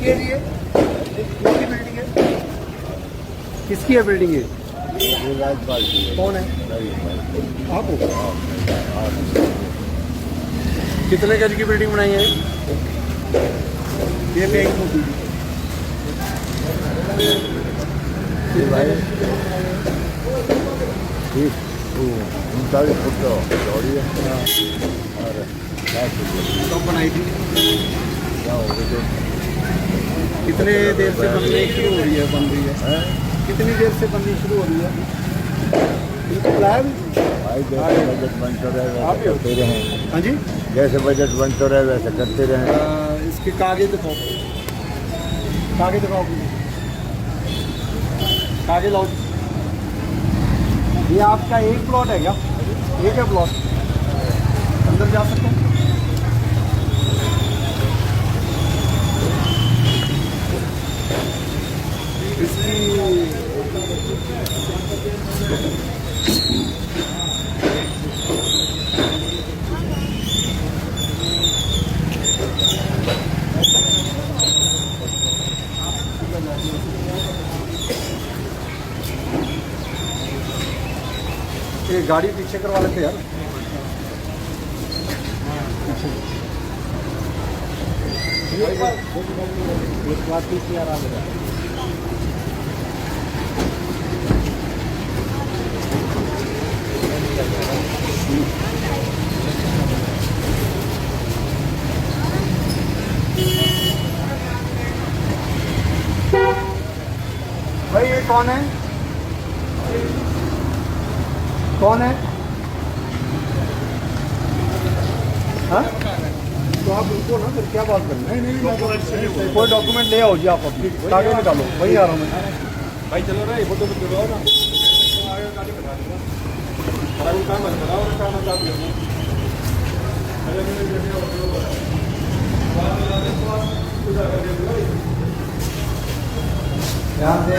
है जी? ये किसकी बिल्डिंग है? किसकी है बिल्डिंग ये? राजपाल की है। कौन है? आप हो? हाँ। कितने गज की बिल्डिंग बनाई है ये? बैंक मोदी ये भाई 39 फुट चौड़ी है और 60 फुट। कब बनाई थी? क्या हो गए? कितने देर से बननी शुरू हो रही है? कितनी देर से बननी शुरू हो रही है? भाई जैसे बजट बनते रहे वैसे करते रहे। हाँ जी, जैसे बजट बनते रहे वैसे करते रहे। इसके कागज दिखाओ, कागज दिखाओ, कागज लाओ। ये आपका एक प्लॉट है क्या? एक है प्लॉट? अंदर जा सकते हैं? इसकी ये गाड़ी पीछे करवा लेते यार। एक बात पीछे आ रहा है। भाई ये कौन है? कौन है? हाँ, तो आप रुको ना, फिर क्या बात करना है? नहीं, कोई डॉक्यूमेंट ले आओ जी। आप अपनी कागज निकालो। वही आ रहा हूँ मैं। भाई चलो रहा है, फोटो चलो ना। ध्यान दे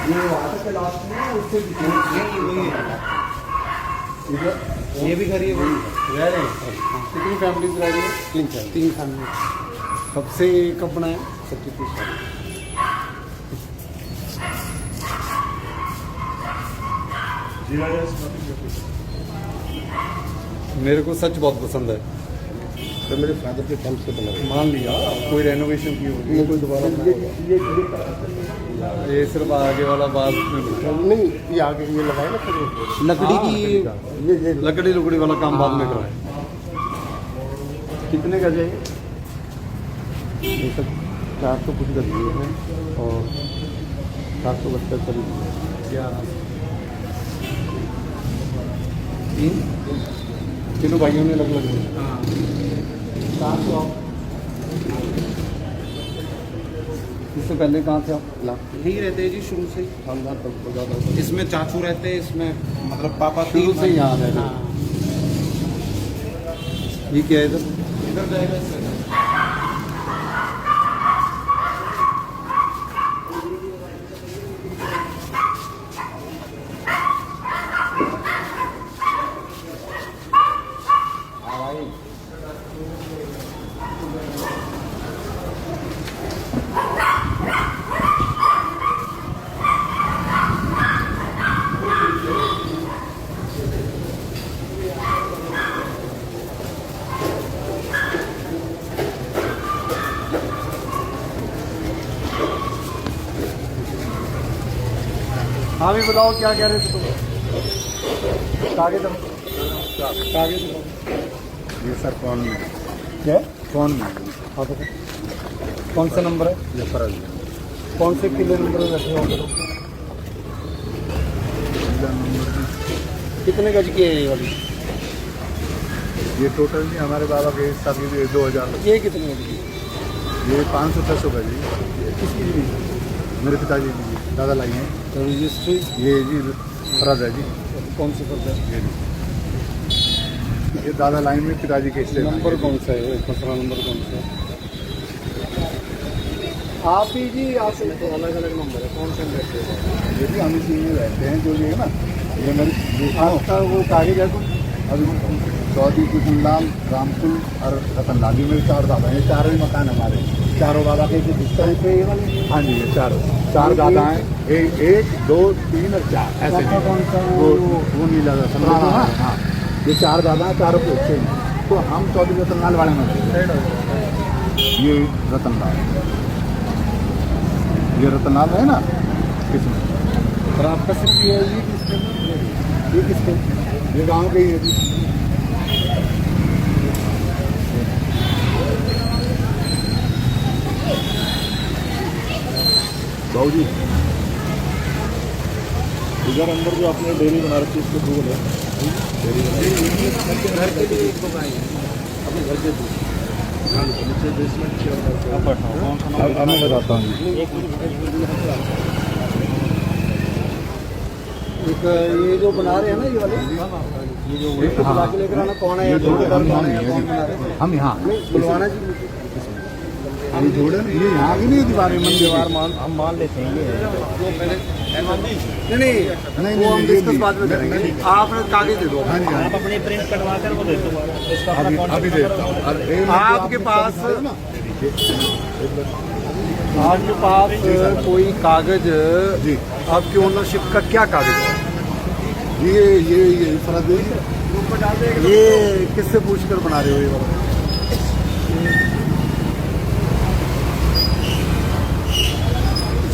ये वाटर के लास्ट में उससे ये भी घर ही है। रह रहे हैं। कितनी फैमिलीज रह रही है? 3 फैमिली। कब से कब बनाया? 33 साल। मेरे को सच बहुत पसंद है। तो मेरे फादर के टाइम से बना। मान लिया कोई रेनोवेशन की होगी, कोई दोबारा ये सिर्फ आगे वाला बात नहीं, ये आगे ये लगाए ना लकड़ी की, ये लकड़ी लुकड़ी वाला काम बाद में कराए। कितने का जाए? ये सब 400 कुछ का दिए हैं और 772 करीब। तीनों भाइयों ने अलग अलग। 700। इससे पहले कहाँ थे आप? यही रहते हैं जी शुरू से ही। खानदान तक को ज़्यादा। इसमें चाचू रहते हैं, इसमें मतलब पापा शुरू से ही यहाँ रहते। हाँ। ये क्या है इधर? इधर जाएगा इससे। हाँ भी बताओ क्या कह रहे थे तुम? कागज दो, कागज दो। ये सर कौन क्या? कौन हाँ तो कौन सा नंबर है? ये फर्ज कौन से किले नंबर में बैठे हो? कितने गज की है ये वाली? ये टोटल नहीं हमारे बाबा के हिसाब से 2000। ये कितने गज की? ये 500-600 का जी। किसकी जमीन? मेरे पिताजी की दादा लाई हैं। रजिस्ट्री ये जी फर्ज है जी, कौन सी फर्ज है? ये दादा लाइन में पिताजी के हिस्से में नंबर है। कौन सा है? खसरा नंबर कौन सा है? आप ही जी, आप अलग अलग नंबर है, कौन सा रहते हैं? ये भी हम इसी में रहते हैं, जो ये है ना, ये मेरी आपका वो कागज है कुछ? अभी चौधरी कुशनलाल, रामकुल और रतनलाल, ये मेरे 4 दादा हैं। ये चारों ही मकान हमारे, चारों दादा के बिस्तर पे ये वाले। हाँ जी, ये चार दादा हैं, 1 2 3 और 4 ऐसे आपका कौन सा? वो नीला रतन, हाँ हाँ, ये 4 दादा हैं, चारों के हिस्से में। तो हम चौधरी रतनलाल वाले में रहते हैं। ये रतनलाल, ये रतनलाल है ना किसमें, और आपका सिर्फ ये है जी किसके? ये किसके, ये गाँव के ही है जी। भाऊ जी, इधर अंदर जो आपने डेयरी बना रखी है इसके दूर है डेयरी घर के लिए एक तो बनाई है अपने घर के दूर नीचे बेसमेंट के अंदर कौन सा अब मैं बताता हूँ जी। एक ये जो बना रहे हैं ना ये वाले, ये जो हाँ, बुला के लेकर आना कौन है? ये ये जोड़े हम कौन नहीं है? है कौन जी। बना रहे हैं? हम यहाँ बुलवाना जी। ये जोड़े ना, ये यहाँ की नहीं दीवारें मंदिर दीवार हम मान लेते हैं ये नहीं नहीं, वो हम ये डिस्कस नहीं। बाद में करेंगे। आप कागज दे दो। हाँ जी, हाँ जी। अपने प्रिंट करवा कर वो दे दो अभी देता हूँ। और एक मिनट आपके आपने पास बताया ना, आपके पास कोई कागज जी, आपकी ओनरशिप का क्या कागज है? ये फर्ज है। ये किससे पूछकर बना रहे हो ये वाला?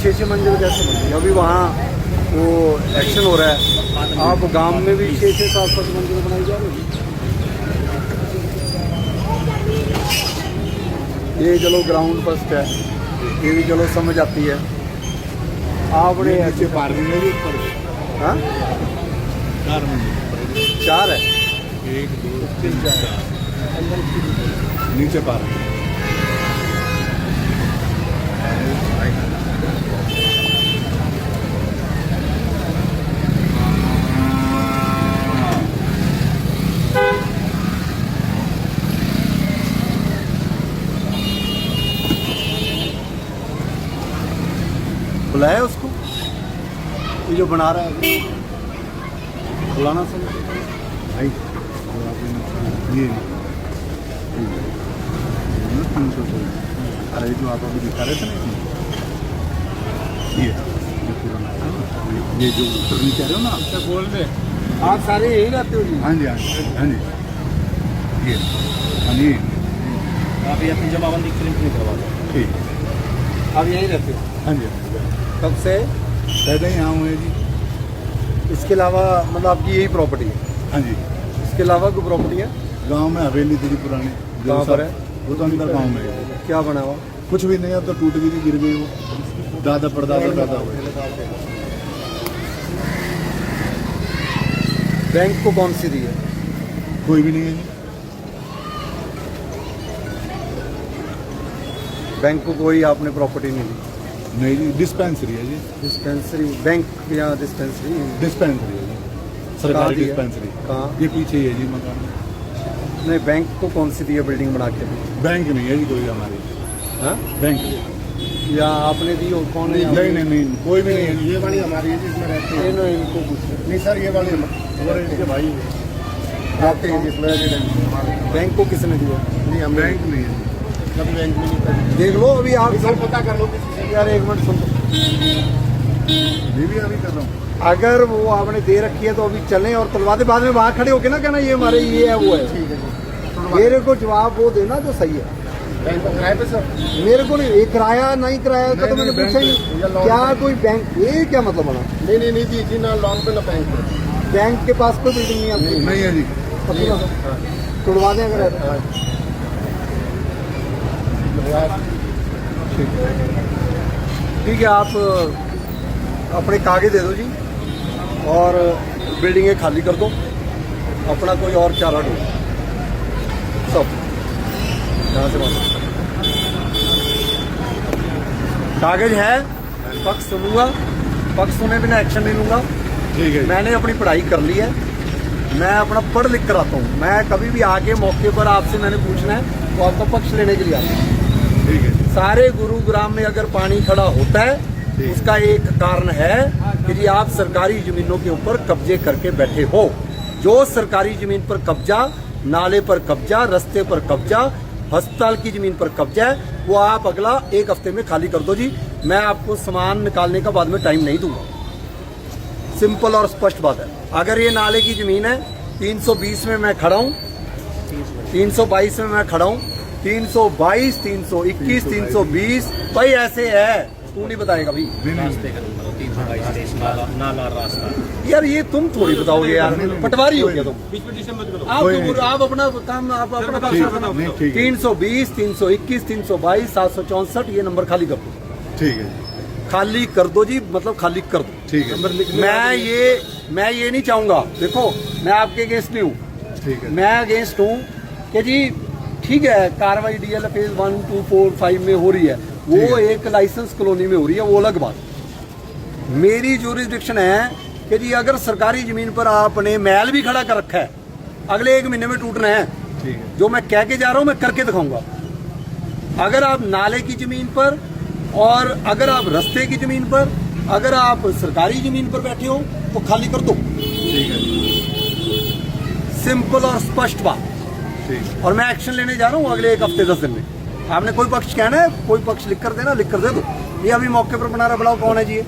6 मंजिल कैसे बन रही? अभी वहाँ वो एक्शन हो रहा है, आप गांव में भी 6 7 मंजिल बनाई जा रही है। ये चलो ग्राउंड फर्स्ट है, ये भी चलो समझ आती है। आपने नीचे पार्किंग है जी, ऊपर हाँ 4 है, 1 2 3 4 नीचे पार्किंग। बुलाया उसको, ये जो बना रहा है बुलाना समझ। भाई ये 300। अरे जो आप अभी दिखा रहे थे ना इसमें, ये पुराना है ना, ये जो ऊपर नहीं कह रहे हो ना आप, बोल रहे आप सारे यही रहते हो जी? हाँ जी हाँ जी हाँ जी, ये हाँ जी आप ये अपनी जमाबंदी प्रिंट नहीं करवा दो। ठीक, आप यही रहते हो? हाँ जी कब से? पैदा ही यहाँ हुए जी। इसके अलावा मतलब आपकी यही प्रॉपर्टी है? हाँ जी, इसके अलावा कोई प्रॉपर्टी है? गांव में हवेली थी पुरानी, जो कहाँ पर सब- है? वो तो अंदर गांव में है। क्या बना हुआ? कुछ भी नहीं, अब तो टूट गई थी, गिर गई वो, दादा परदादा दादा हुए। बैंक को कौन सी दी है? कोई भी नहीं है जी, बैंक को कोई आपने प्रॉपर्टी नहीं दी? नहीं जी, डिस्पेंसरी है जी, डिस्पेंसरी बैंक या डिस्पेंसरी? डिस्पेंसरी है जी, कहाँ सरकारी दी है? डिस्पेंसरी। कहाँ? ये पीछे ही है जी मकान। नहीं, बैंक को कौन सी दी है बिल्डिंग बना के? बैंक नहीं है जी कोई हमारी, हाँ? बैंक या आपने दी हो? कौन है? नहीं नहीं नहीं, कोई भी नहीं है जी। ये वाली हमारी है जिसमें रहते हैं। इनको पूछ नहीं सर, ये वाली इनके भाई रहते हैं जिसमें रेजिडेंट। बैंक को किसने दिया? नहीं, हम बैंक नहीं है जी। कभी बैंक में नहीं करते। देख लो अभी आप सर पता कर लो किसी से। यार, एक मिनट सुन लो। ये भी अभी कर रहा हूँ। अगर वो आपने दे रखी है तो अभी चलें और तलवा दे, बाद में वहाँ खड़े होके ना कहना ये हमारे ये है वो है। ठीक है जी, मेरे को जवाब वो देना जो सही है। बैंक पर किराए पे सर। मेरे को नहीं, ये किराया नहीं किराया का तो नहीं, मैंने नहीं, पूछा ही या नहीं। loan क्या पे। कोई बैंक, ये क्या मतलब बना? नहीं दी जी, ना लोन पे ना बैंक पे। बैंक के पास कोई बिल्डिंग नहीं आपकी? नहीं है जी, पक्की बात है? तुड़वा दें अगर ऐसा। ठीक है, आप अपने कागज दे दो जी और बिल्डिंगें खाली कर दो, अपना कोई और चारा ढूंढो। सब यहाँ से बात। कागज है, पक्ष सुनूंगा, पक्ष सुने बिना एक्शन नहीं लूंगा। ठीक है। मैंने अपनी पढ़ाई कर ली है, मैं अपना पढ़ लिख कर आता हूँ। मैं कभी भी आके मौके पर आपसे मैंने पूछना है तो आपका पक्ष लेने के लिए आता हूँ। ठीक है। सारे गुरुग्राम में अगर पानी खड़ा होता है उसका एक कारण है कि जी आप सरकारी जमीनों के ऊपर कब्जे करके बैठे हो। जो सरकारी जमीन पर कब्जा, नाले पर कब्जा, रास्ते पर कब्जा, अस्पताल की जमीन पर कब्जा है, वो आप अगला 1 हफ्ते में खाली कर दो जी। मैं आपको सामान निकालने का बाद में टाइम नहीं दूंगा। सिंपल और स्पष्ट बात है। अगर ये नाले की जमीन है 320 में मैं खड़ा हूँ, 322 में मैं खड़ा हूँ, 322, 321, 320 भाई ऐसे है। तू नहीं बताएगा भाई रास्ते का नंबर 322 नाला रास्ता। यार, ये तुम थोड़ी बताओगे यार, पटवारी हो गया तुम। बीच में डिसेंबर करो। आप अपना काम, आप अपना पक्ष बताओ। नहीं, ठीक है। 320, 321, 322, 764 ये नंबर खाली कर दो। ठीक है। खाली कर दो जी, मतलब खाली कर दो। ठीक है। मैं ये नहीं चाहूंगा, देखो मैं आपके अगेंस्ट नहीं हूँ। ठीक है। मैं अगेंस्ट हूँ कि जी ठीक है, कार्रवाई DL फेज 1, 2, 4, 5 में हो रही है, वो एक लाइसेंस कॉलोनी में हो रही है, वो अलग बात। मेरी ज्यूरिसडिक्शन है कि जी अगर सरकारी जमीन पर आपने महल भी खड़ा कर रखा है, अगले 1 महीने में टूटना है। ठीक है। जो मैं कह के जा रहा हूं मैं करके दिखाऊंगा। अगर आप नाले की जमीन पर, और अगर आप रास्ते की जमीन पर, अगर आप सरकारी जमीन पर बैठे हो तो खाली कर दो। ठीक है। सिंपल और स्पष्ट बात। ठीक है। और मैं एक्शन लेने जा रहा हूँ अगले 1 हफ्ते 10 दिन में। आपने कोई पक्ष कहना है, कोई पक्ष लिख कर देना, लिख कर दे दो। ये अभी मौके पर बना रहा, बुलाओ कौन है जी ये?